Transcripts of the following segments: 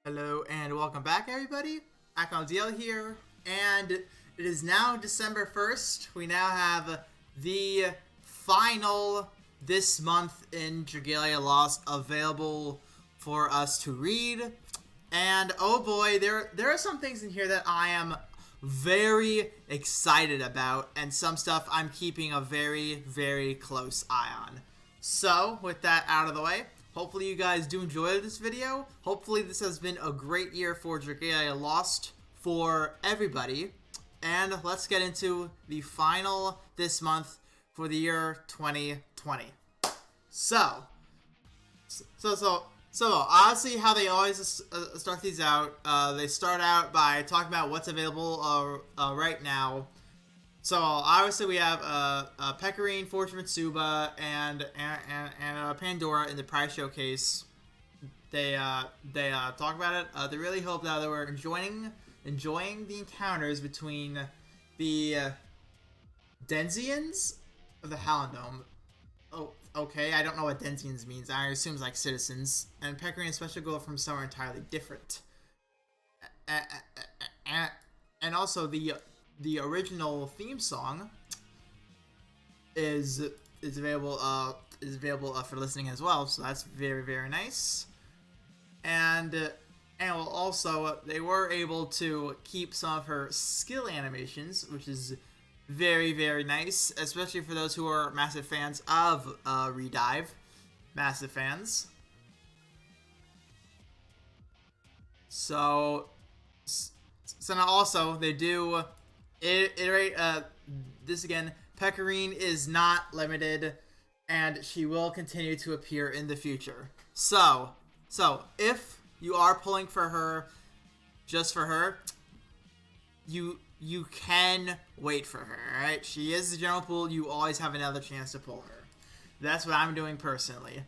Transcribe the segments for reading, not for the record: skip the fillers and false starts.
Hello and welcome back, everybody. Untitled here, and it is now December 1st. We now have the final this month in Dragalia Lost available for us to read. And oh boy, there are some things in here that I am very excited about, and some stuff I'm keeping a very close eye on. So, with that out of the way, hopefully you guys do enjoy this video. Hopefully this has been a great year for Dragalia Lost for everybody. And let's get into the final this month for the year 2020. So honestly, how they always start these out, they start out by talking about what's available right now. So obviously we have Pecorine, Fortune Mitsuba, and Pandora in the prize showcase. They talk about it. They really hope that they were enjoying the encounters between the Denzians of the Hallandome. Oh, okay. I don't know what Denzians means. I assume it's like citizens. And Pecorine special goal from somewhere entirely different. And also the original theme song is available for listening as well, so that's very nice. And also they were able to keep some of her skill animations, which is very nice, especially for those who are massive fans of Redive. Massive fans. So now also they do iterate this again. Pecorine is not limited, and she will continue to appear in the future. So if you are pulling for her, just for her, you can wait for her. All right, she is the general pool. You always have another chance to pull her. That's what I'm doing personally.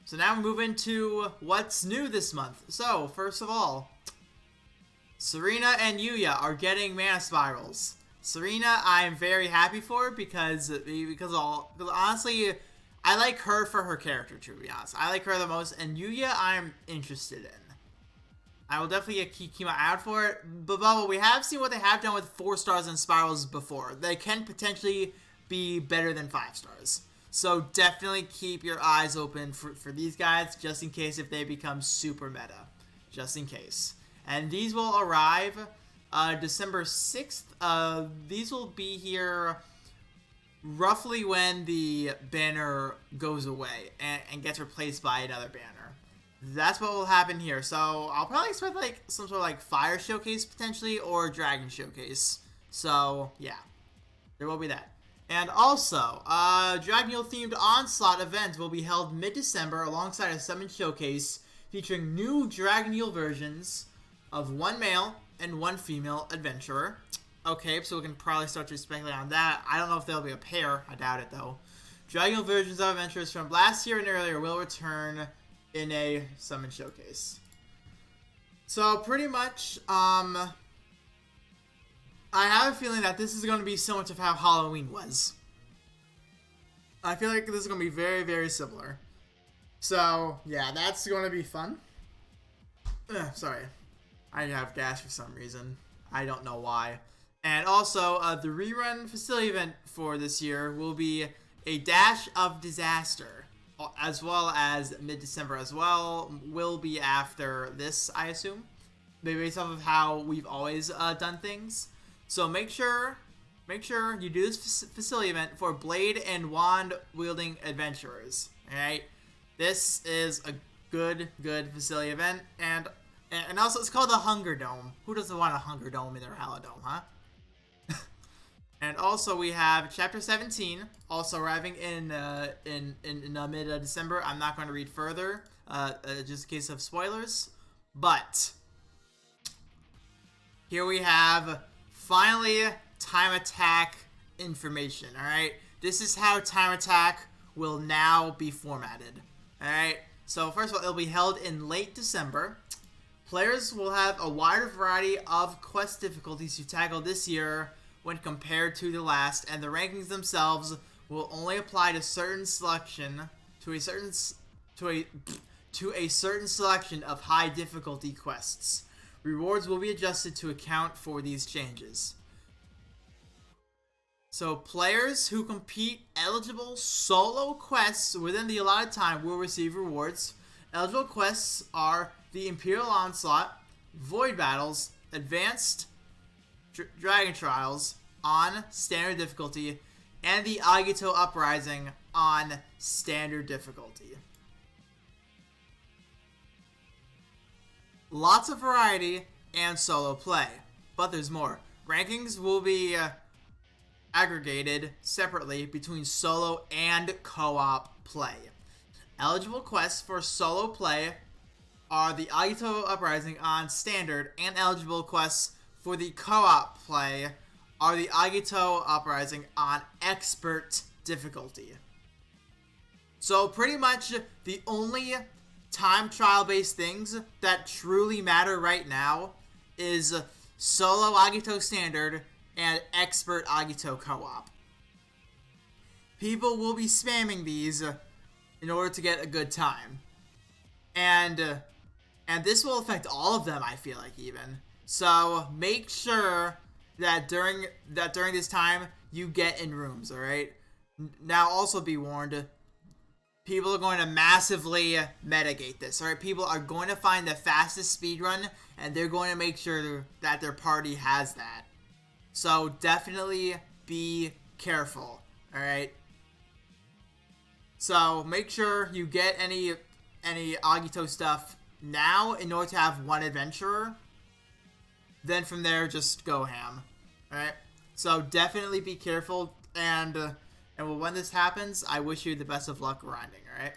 So now we move into what's new this month. So first of all, Serena and Yuya are getting mana spirals. Serena, I'm very happy for because honestly, I like her for her character, to be honest. I like her the most, and Yuya, I'm interested in. I will definitely keep my eye out for it. But Bubble, we have seen what they have done with 4 stars and spirals before. They can potentially be better than 5 stars. So definitely keep your eyes open for these guys, just in case if they become super meta. Just in case. And these will arrive December 6th. These will be here roughly when the banner goes away and gets replaced by another banner. That's what will happen here. So I'll probably expect like some sort of like fire showcase potentially, or dragon showcase. So yeah, there will be that. And also, Dragalia themed Onslaught event will be held mid-December alongside a summon showcase featuring new Dragalia versions of 1 male and 1 female adventurer. Okay, so we can probably start to speculate on that. I don't know if there'll be a pair. I doubt it, though. Dragalia versions of adventurers from last year and earlier will return in a summon showcase. So, pretty much, I have a feeling that this is going to be so much of how Halloween was. I feel like this is going to be very similar. So, yeah, that's going to be fun. Sorry. I have gas for some reason. I don't know why. And also, the rerun facility event for this year will be a Dash of Disaster, as well as mid-December as well. Will be after this, I assume. Maybe based off of how we've always done things. So make sure you do this facility event for Blade and Wand wielding adventurers. All right, this is a good facility event, and also it's called the Hunger Dome. Who doesn't want a Hunger Dome in their Hallandome, huh? And also we have Chapter 17 also arriving in mid-December. I'm not going to read further, just in case of spoilers. But here we have finally time attack information. All right, this is how time attack will now be formatted. All right, so first of all, it'll be held in late December. Players will have a wider variety of quest difficulties to tackle this year when compared to the last, and the rankings themselves will only apply to certain selection to a to a certain selection of high difficulty quests. Rewards will be adjusted to account for these changes. So players who complete eligible solo quests within the allotted time will receive rewards. Eligible quests are the Imperial Onslaught, Void Battles, Advanced Dragon Trials on standard difficulty, and the Agito Uprising on standard difficulty. Lots of variety and solo play, but there's more. Rankings will be aggregated separately between solo and co-op play. Eligible quests for solo play are the Agito Uprising on standard, and eligible quests for the co-op play are the Agito Uprising on expert difficulty. So pretty much the only time trial based things that truly matter right now is solo Agito standard and expert Agito co-op. People will be spamming these in order to get a good time. And this will affect all of them, I feel like, even. So make sure that during this time you get in rooms, alright? Now also be warned, people are going to massively mitigate this, alright? People are going to find the fastest speedrun, and they're going to make sure that their party has that. So definitely be careful, alright? So make sure you get any Agito stuff now in order to have one adventurer. Then from there, just go ham, alright? So definitely be careful, and when this happens, I wish you the best of luck grinding, alright?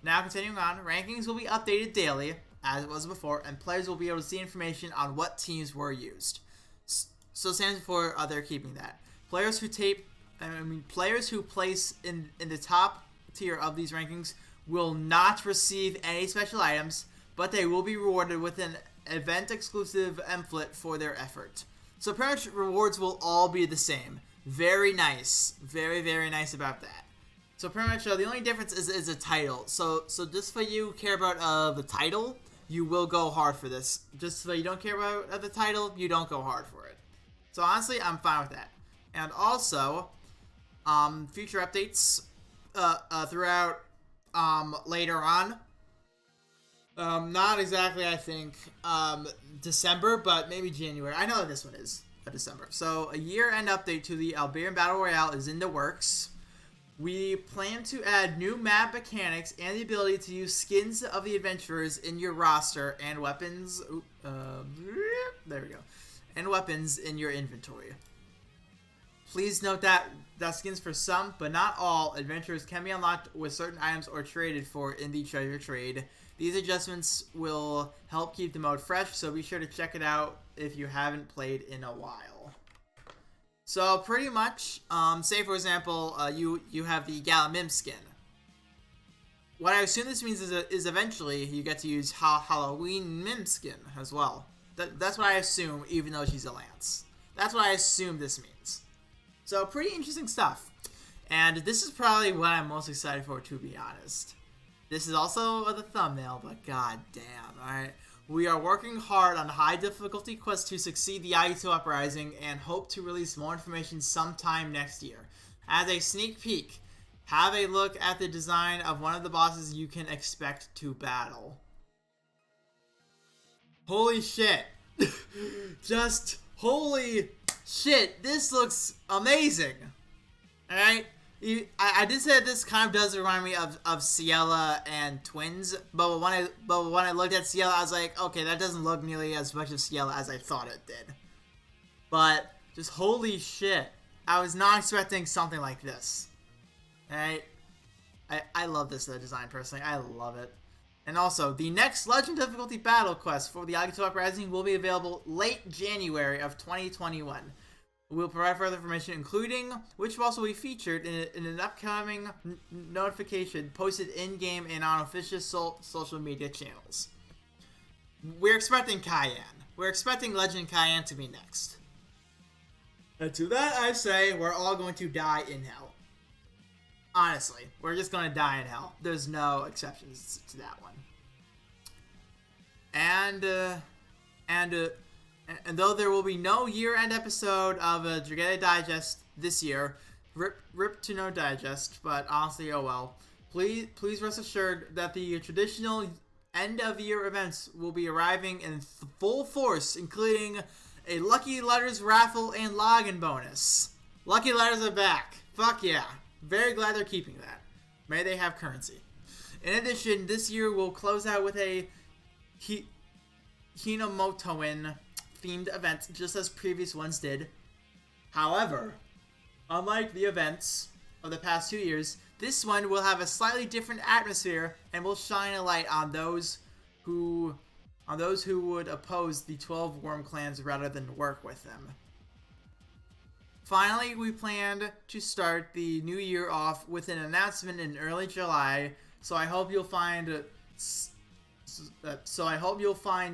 Now continuing on, rankings will be updated daily, as it was before, and players will be able to see information on what teams were used. So stands for they're keeping that. Players who place in the top tier of these rankings will not receive any special items, but they will be rewarded with an event-exclusive emflet for their effort. So pretty much rewards will all be the same. Very nice. Very, very nice about that. So pretty much the only difference is a title. So just for you who care about the title, you will go hard for this. Just so you don't care about the title, you don't go hard for it. So honestly, I'm fine with that. And also, future updates throughout later on. Not exactly, I think, December, but maybe January. I know that this one is December. So a year-end update to the Alberian Battle Royale is in the works. We plan to add new map mechanics and the ability to use skins of the adventurers in your roster and weapons. There we go. And weapons in your inventory. Please note that skins for some, but not all, adventurers can be unlocked with certain items or traded for in the treasure trade. These adjustments will help keep the mode fresh, so be sure to check it out if you haven't played in a while. So pretty much, say for example, you have the Galamim skin. What I assume this means is eventually you get to use Halloween Mim skin as well. That's what I assume, even though she's a Lance. That's what I assume this means. So pretty interesting stuff. And this is probably what I'm most excited for, to be honest. This is also the thumbnail, but god damn, alright? We are working hard on high difficulty quests to succeed the Agito Uprising and hope to release more information sometime next year. As a sneak peek, have a look at the design of one of the bosses you can expect to battle. Holy shit. Just holy shit, this looks amazing. Alright? I did say that this kind of does remind me of Ciela and Twins, but when I looked at Ciela, I was like, okay, that doesn't look nearly as much of Ciela as I thought it did. But just holy shit, I was not expecting something like this. Alright? I love this design personally. I love it. And also, the next Legend Difficulty Battle Quest for the Agito Uprising will be available late January of 2021. We'll provide further information, including which boss will be featured in an upcoming notification posted in-game and on official social media channels. We're expecting Cayenne. We're expecting Legend Cayenne to be next. And to that I say, we're all going to die in hell. Honestly, we're just going to die in hell. There's no exceptions to that one. And uh, and and though there will be no year-end episode of Dragalia Digest this year, rip to no digest. But honestly, oh well. Please rest assured that the traditional end-of-year events will be arriving in full force, including a Lucky Letters raffle and login bonus. Lucky Letters are back. Fuck yeah. Very glad they're keeping that. May they have currency. In addition, this year we'll close out with a Hinomotoin themed event, just as previous ones did. However, unlike the events of the past 2 years, this one will have a slightly different atmosphere and will shine a light on those who would oppose the 12 worm clans rather than work with them. Finally, we planned to start the new year off with an announcement in early July, so I hope you'll find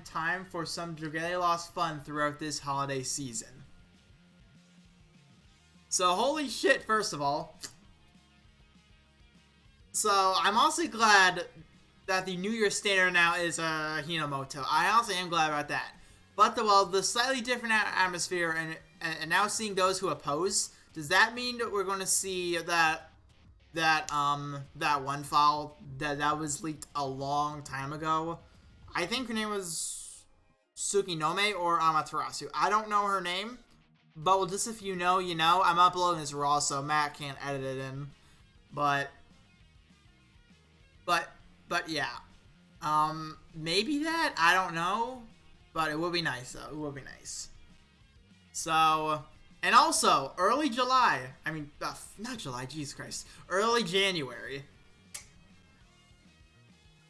time for some Dragalia Lost fun throughout this holiday season. So, holy shit, first of all. So, I'm honestly glad that the New Year standard now is Hinomoto. I honestly am glad about that. But the slightly different atmosphere and now seeing those who oppose, does that mean that we're going to see that one file that was leaked a long time ago? I think her name was Tsukinome or Amaterasu. I don't know her name, but well, just if you know, you know. I'm uploading this raw, so Matt can't edit it in. But yeah. Maybe that? I don't know. But it would be nice, though. It would be nice. So, and also, early July. I mean, not July, Jesus Christ. Early January.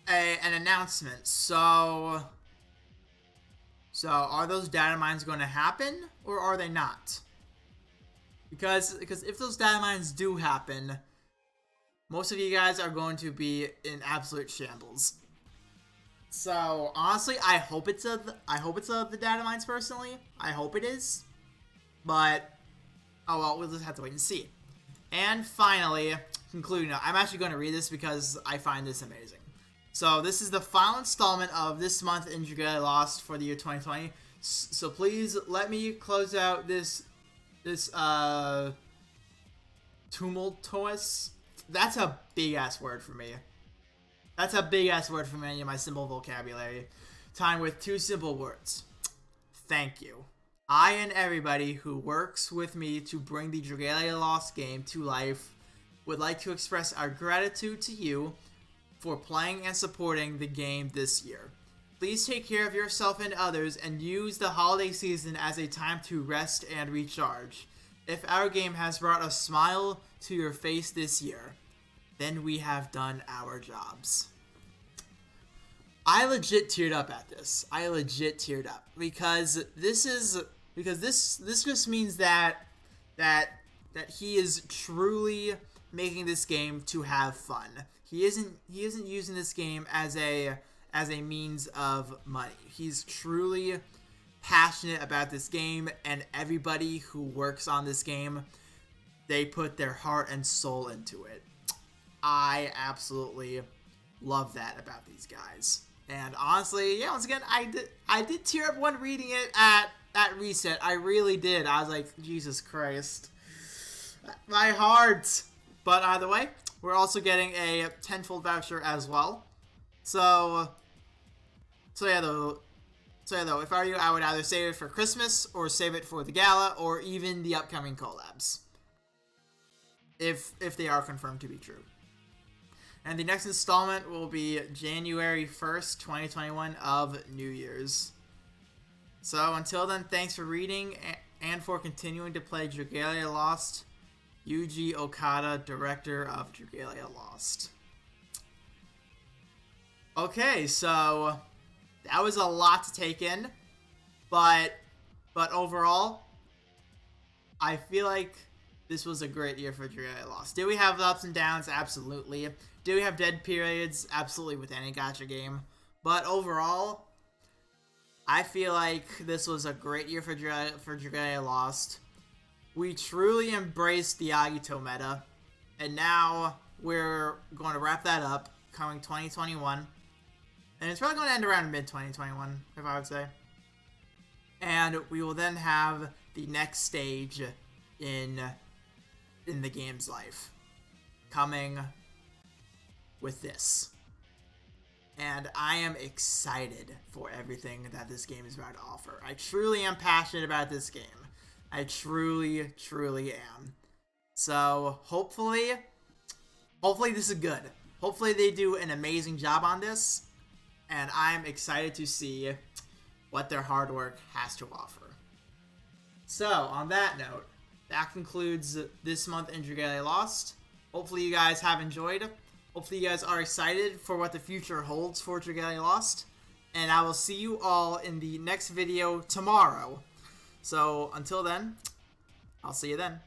An announcement. So are those data mines going to happen? Or are they not? Because if those data mines do happen, most of you guys are going to be in absolute shambles. So honestly, I hope it's the data mines personally. I hope it is, but oh well, we'll just have to wait and see. And finally, concluding, I'm actually going to read this because I find this amazing. So this is the final installment of this month in Dragalia Lost for the year 2020. So please let me close out this tumultuous. That's a big ass word for me. That's a big ass word for me in my simple vocabulary. Time with 2 simple words. Thank you. I and everybody who works with me to bring the Dragalia Lost game to life would like to express our gratitude to you for playing and supporting the game this year. Please take care of yourself and others and use the holiday season as a time to rest and recharge. If our game has brought a smile to your face this year, then we have done our jobs. I legit teared up at this. I legit teared up because this just means that he is truly making this game to have fun. He isn't using this game as a means of money. He's truly passionate about this game, and everybody who works on this game, they put their heart and soul into it. I absolutely love that about these guys. And honestly, yeah, once again, I did tear up when reading it at reset. I really did. I was like, Jesus Christ. My heart. But either way, we're also getting a tenfold voucher as well. So yeah, though, if I were you, I would either save it for Christmas or save it for the gala or even the upcoming collabs. If they are confirmed to be true. And the next installment will be January 1st, 2021 of New Year's. So until then, thanks for reading and for continuing to play Dragalia Lost. Yuji Okada, director of Dragalia Lost. Okay, so that was a lot to take in, but overall, I feel like this was a great year for Dragalia Lost. Did we have the ups and downs? Absolutely. Did we have dead periods? Absolutely, with any gacha game. But overall, I feel like this was a great year for Dragalia Lost. We truly embraced the Agito meta, and now we're going to wrap that up, coming 2021. And it's probably going to end around mid-2021, if I would say. And we will then have the next stage in the game's life coming with this. And I am excited for everything that this game is about to offer. I truly am passionate about this game. I truly, truly am. So hopefully this is good. Hopefully they do an amazing job on this. And I'm excited to see what their hard work has to offer. So, on that note, that concludes this month in Dragalia Lost. Hopefully you guys have enjoyed. Hopefully you guys are excited for what the future holds for Dragalia Lost. And I will see you all in the next video tomorrow. So, until then, I'll see you then.